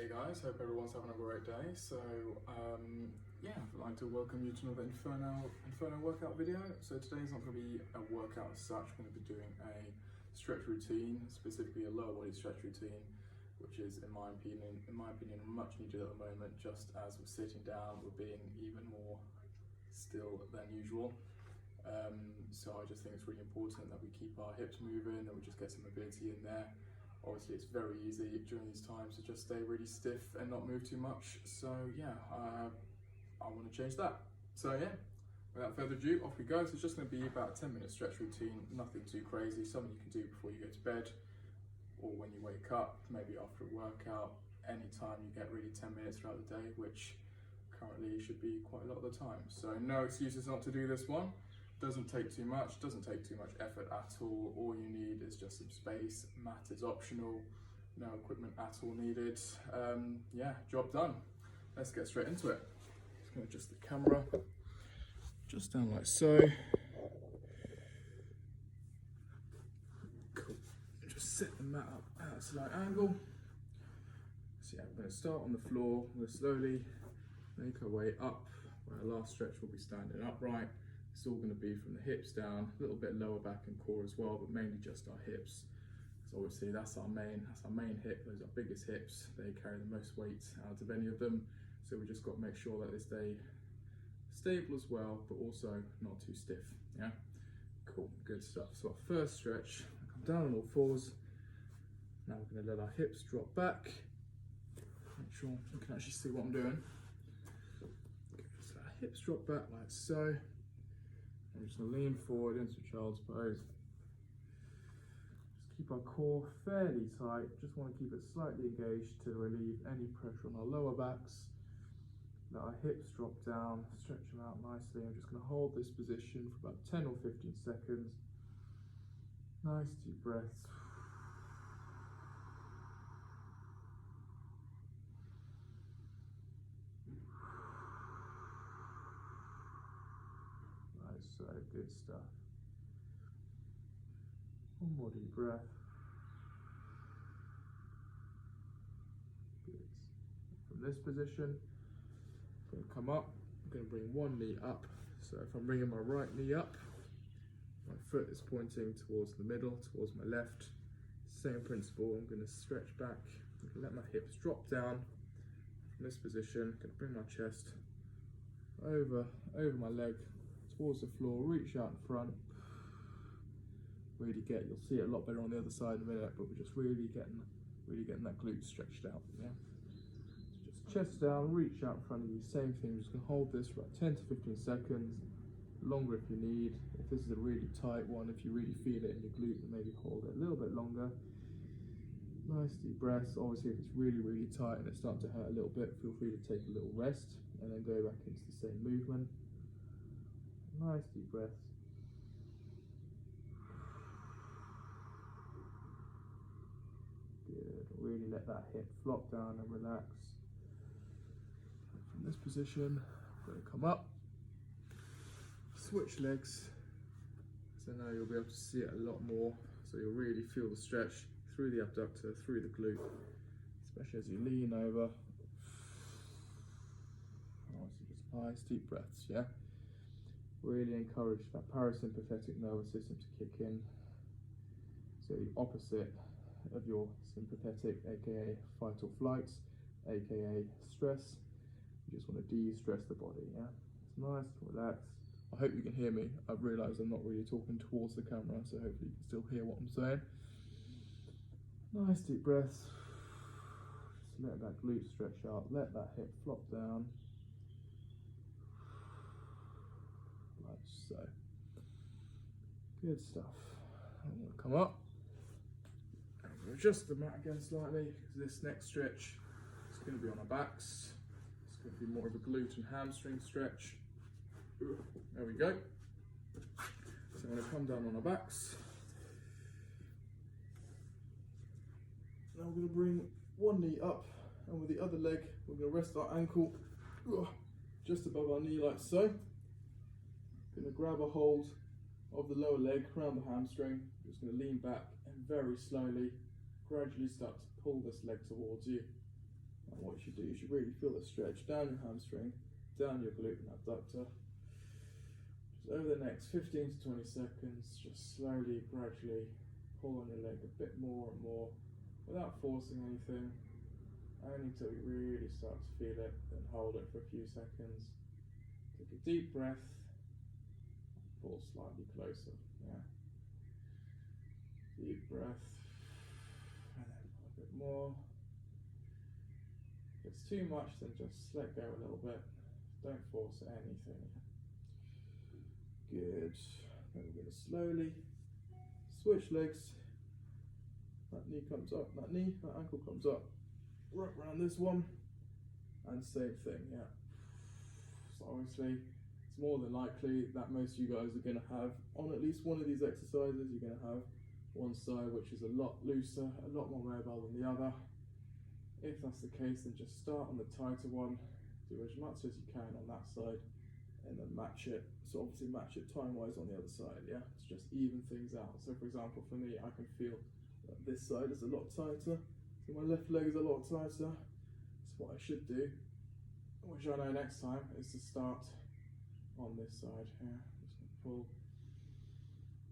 Hey guys, hope everyone's having a great day. Yeah, I'd like to welcome you to another Inferno workout video. So today's not going to be a workout as such. We're going to be doing a stretch routine, specifically a lower body stretch routine, which is in my opinion much needed at the moment, just as we're sitting down, we're being even more still than usual. So I just think it's really important that we keep our hips moving, that we just get some mobility in there. Obviously it's very easy during these times to just stay really stiff and not move too much. So yeah, I want to change that. So yeah, without further ado, off we go. So it's just going to be about a 10-minute stretch routine, nothing too crazy, something you can do before you go to bed or when you wake up, maybe after a workout, anytime you get really 10 minutes throughout the day, which currently should be quite a lot of the time. So no excuses not to do this one. Doesn't take too much, doesn't take too much effort at all you need is just some space. Mat is optional, no equipment at all needed. Yeah, job done. Let's get straight into it. Just gonna adjust the camera, just down like so. Cool, just set the mat up at a slight angle. So yeah, we're gonna start on the floor, we're gonna slowly make our way up, where our last stretch will be standing upright. It's all going to be from the hips down, a little bit lower back and core as well, but mainly just our hips. So obviously that's our main hip, those are our biggest hips. They carry the most weight out of any of them. So we just got to make sure that they stay stable as well, but also not too stiff, yeah? Cool, good stuff. So our first stretch, come down on all fours. Now we're going to let our hips drop back. Make sure you can actually see what I'm doing. Okay, so our hips drop back like so. I'm just going to lean forward into child's pose. Just keep our core fairly tight. Just want to keep it slightly engaged to relieve any pressure on our lower backs. Let our hips drop down, stretch them out nicely. I'm just going to hold this position for about 10 or 15 seconds. Nice deep breaths. So good stuff. One more deep breath. Good. From this position, I'm going to come up. I'm going to bring one knee up. So if I'm bringing my right knee up, my foot is pointing towards the middle, towards my left. Same principle. I'm going to stretch back. I'm going to let my hips drop down. From this position, I'm going to bring my chest over my leg, towards the floor, reach out in front, you'll see it a lot better on the other side in a minute, but we're just really getting that glute stretched out, yeah? So just chest down, reach out in front of you, same thing, just gonna hold this for about 10 to 15 seconds, longer if you need. If this is a really tight one, if you really feel it in your glute, then maybe hold it a little bit longer. Nice deep breaths. Obviously if it's really tight and it's starting to hurt a little bit, feel free to take a little rest and then go back into the same movement. Nice deep breaths. Good. Really let that hip flop down and relax. From this position, I'm going to come up, switch legs. So now you'll be able to see it a lot more. So you'll really feel the stretch through the abductor, through the glute, especially as you lean over. Obviously just nice deep breaths, yeah? Really encourage that parasympathetic nervous system to kick in. So the opposite of your sympathetic, aka fight or flight, aka stress. You just want to de-stress the body, yeah? It's nice, relax. I hope you can hear me. I've realised I'm not really talking towards the camera, so hopefully you can still hear what I'm saying. Nice deep breaths. Just let that glute stretch out, let that hip flop down. So, good stuff. I'm going to come up. I'm going to adjust the mat again slightly, because this next stretch is going to be on our backs. It's going to be more of a glute and hamstring stretch. There we go. So I'm going to come down on our backs. Now we're going to bring one knee up, and with the other leg, we're going to rest our ankle just above our knee like so. Going to grab a hold of the lower leg around the hamstring. Just going to lean back and very slowly, gradually start to pull this leg towards you. And what you should do is you really feel the stretch down your hamstring, down your glute and abductor. Just over the next 15 to 20 seconds, just slowly, gradually pull on your leg a bit more and more without forcing anything, only until you really start to feel it, then hold it for a few seconds. Take a deep breath, pull slightly closer, yeah. Deep breath, and then a bit more. If it's too much, then just let go a little bit. Don't force anything. Good. Then we're going to slowly switch legs. That knee comes up, that ankle comes up, right around this one, and same thing, yeah. So obviously, it's more than likely that most of you guys are going to have, on at least one of these exercises, you're going to have one side which is a lot looser, a lot more mobile than the other. If that's the case, then just start on the tighter one, do as much as you can on that side, and then match it. So obviously match it time-wise on the other side, yeah? To just even things out. So for example, for me, I can feel that this side is a lot tighter, so my left leg is a lot tighter. So what I should do, which I know next time, is to start on this side, yeah? Just gonna pull,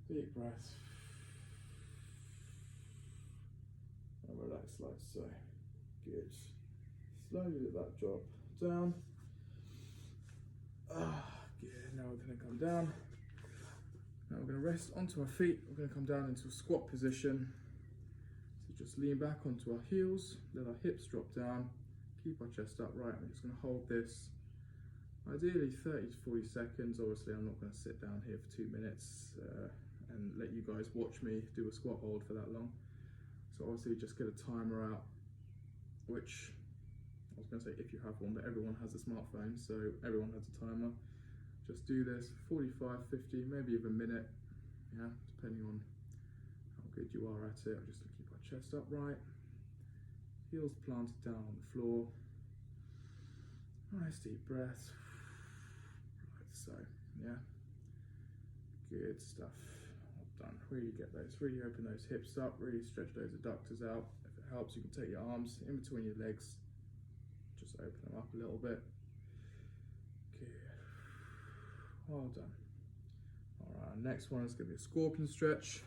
deep breath, and relax like so. Good. Slowly let that drop down. Good. Now we're going to come down. Now we're going to rest onto our feet. We're going to come down into a squat position. So just lean back onto our heels, let our hips drop down, keep our chest upright. We're just going to hold this ideally 30 to 40 seconds. Obviously, I'm not going to sit down here for 2 minutes and let you guys watch me do a squat hold for that long. So obviously, just get a timer out, which I was going to say if you have one, but everyone has a smartphone, so everyone has a timer. Just do this 45, 50, maybe even a minute, yeah, depending on how good you are at it. I'm just going to keep our chest upright, heels planted down on the floor. Nice deep breath, like so, yeah. Good stuff. Well done. Really get those, really open those hips up, really stretch those adductors out. If it helps, you can take your arms in between your legs, just open them up a little bit. Good. Well done. Alright, next one is going to be a scorpion stretch.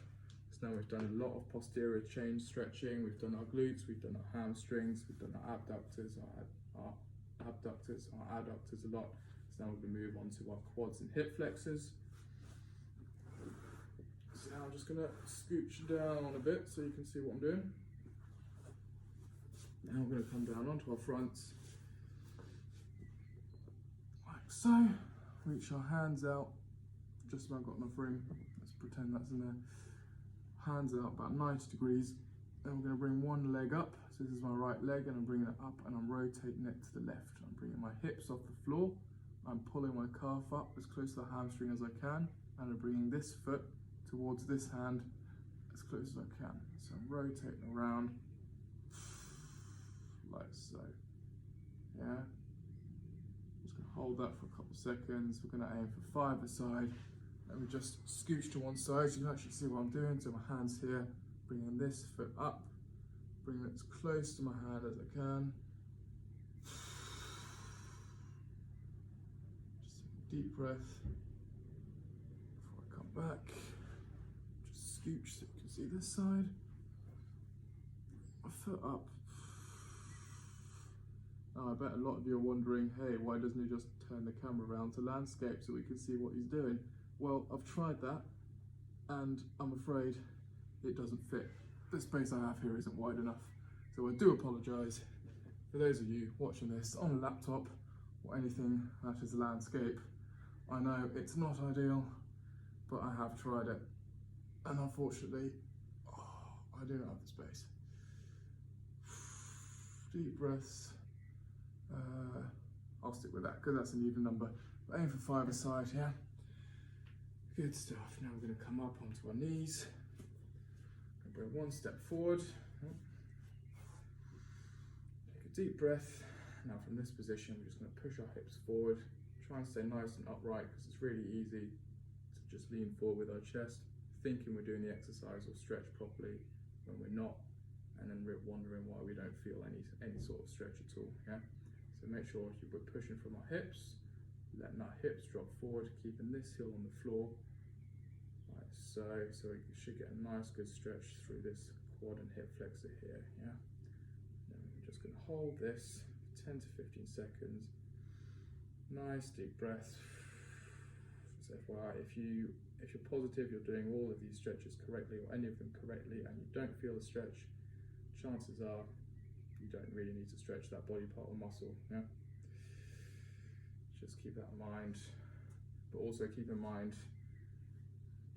So now we've done a lot of posterior chain stretching, we've done our glutes, we've done our hamstrings, we've done our abductors, our abductors, our adductors a lot. So now we're going to move on to our quads and hip flexors. So now I'm just going to scooch down a bit so you can see what I'm doing. Now we're going to come down onto our fronts, like so. Reach our hands out, just about got enough room. Let's pretend that's in there. Hands out about 90 degrees. Then we're going to bring one leg up. So this is my right leg, and I'm bringing it up and I'm rotating it to the left. I'm bringing my hips off the floor. I'm pulling my calf up as close to the hamstring as I can, and I'm bringing this foot towards this hand as close as I can. So I'm rotating around like so, yeah. Just gonna hold that for a couple of seconds. We're gonna aim for 5 aside, and we just scooch to one side so you can actually see what I'm doing. So my hand's here, bringing this foot up, bringing it as close to my hand as I can. Just a deep breath before I come back. Just scooch so you can see this side. My foot up. Now, I bet a lot of you are wondering, hey, why doesn't he just turn the camera around to landscape so we can see what he's doing? Well, I've tried that, and I'm afraid it doesn't fit. The space I have here isn't wide enough. So I do apologise for those of you watching this on a laptop or anything that is landscape. I know it's not ideal, but I have tried it. And unfortunately, I do not have the space. Deep breaths. I'll stick with that because that's an even number. But aim for 5 aside, yeah? Good stuff. Now we're going to come up onto our knees. Bring one step forward. Take a deep breath. Now from this position, we're just going to push our hips forward. Try and stay nice and upright because it's really easy to just lean forward with our chest, thinking we're doing the exercise or stretch properly when we're not. and then we're wondering why we don't feel any sort of stretch at all. Yeah. So make sure we're pushing from our hips, letting our hips drop forward, keeping this heel on the floor, like so. So we should get a nice good stretch through this quad and hip flexor here. Yeah. And we're just going to hold this for 10 to 15 seconds. Nice deep breath. So FYI, if you're positive you're doing all of these stretches correctly, or any of them correctly, and you don't feel a stretch, chances are you don't really need to stretch that body part or muscle. Yeah. Just keep that in mind, but also keep in mind,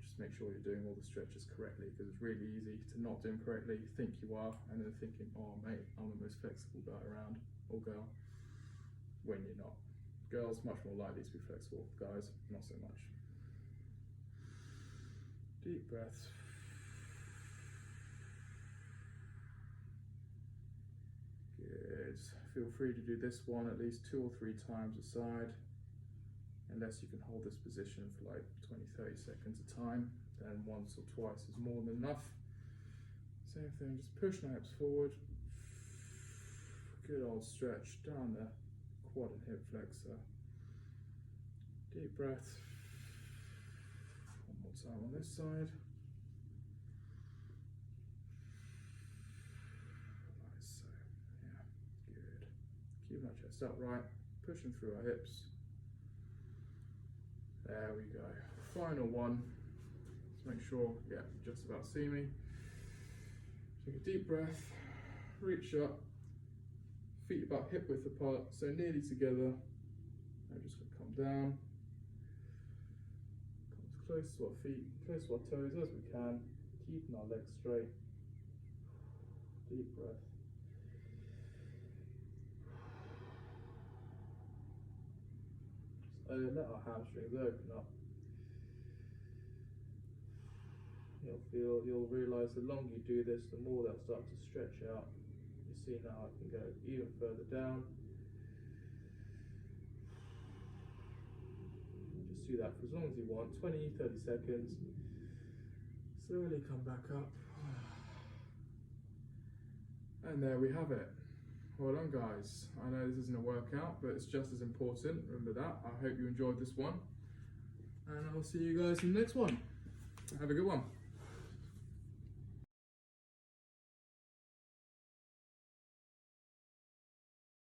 just make sure you're doing all the stretches correctly, because it's really easy to not do them correctly, think you are, and then thinking, oh mate, I'm the most flexible guy around, or girl, when you're not. Girls much more likely to be flexible, guys not so much. Deep breath. Good. Feel free to do this one at least 2 or 3 times a side, unless you can hold this position for like 20-30 seconds a time, then once or twice is more than enough. Same thing, just push my hips forward. Good old stretch down the quad and hip flexor. Deep breath. One more time on this side. Like so. Yeah, good. Keep my chest upright, pushing through our hips. There we go. Final one. Let's make sure, yeah, you just about see me. Take a deep breath, reach up, feet about hip width apart, so nearly together. I'm just going to come down, come as close to our feet, close to our toes as we can, keeping our legs straight. Deep breath. Just let our hamstrings open up. You'll realise the longer you do this, the more they'll start to stretch out. You see now I can go even further down. Just do that for as long as you want, 20-30 seconds. Slowly come back up. And there we have it. Well done guys. I know this isn't a workout, but it's just as important. Remember that. I hope you enjoyed this one. And I'll see you guys in the next one. Have a good one.